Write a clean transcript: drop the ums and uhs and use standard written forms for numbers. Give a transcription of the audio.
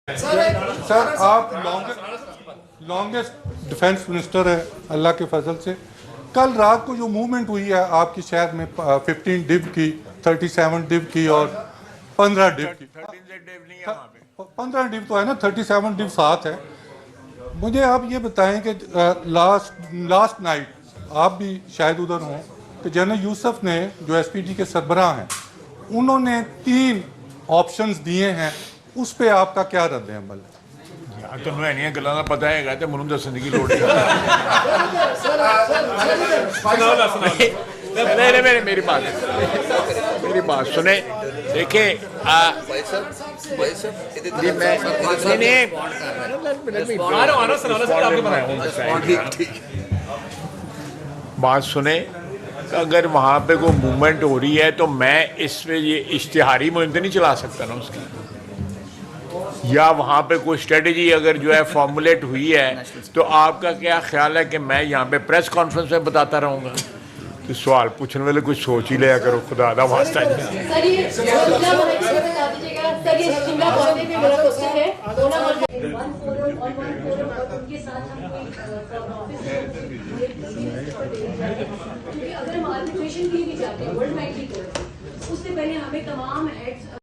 Sir आप longest defence minister है अल्लाह के फजल से। कल रात को जो मूवमेंट हुई है आपकी शहर में 15 डिव की, 37 डिव की और 15 डिव की। 15 डिव तो है ना, 37 डिव साथ है। मुझे आप ये बताएं कि लास्ट नाइट आप भी शायद उधर हों कि जनरल यूसुफ ने जो एसपीडी के सरबराह हैं उन्होंने 3 ऑप्शंस दिए हैं, उस पे आपका क्या रद्द अमल है? ਤੁਹਾਨੂੰ ਇਹਨੀਆਂ ਗੱਲਾਂ ਦਾ ਪਤਾ ਹੈਗਾ ਤੇ ਮੈਨੂੰ ਦੱਸਣ ਦੀ ਕੀ ਲੋੜ ਹੈ। नहीं मेरी बात सुने। देखिए बात सुने, अगर वहाँ पे कोई मूवमेंट हो रही है तो मैं इस पे ये इश्तिहारी मुहिम तो नहीं चला सकता ना उसकी, या वहाँ पे कोई स्ट्रेटजी अगर जो है फॉर्मुलेट हुई है तो आपका क्या ख्याल है कि मैं यहाँ पे प्रेस कॉन्फ्रेंस में बताता रहूँगा? तो सवाल पूछने वाले कुछ सोच ही लिया करो, खुदा दा वास्ता। उससे पहले हमें तमाम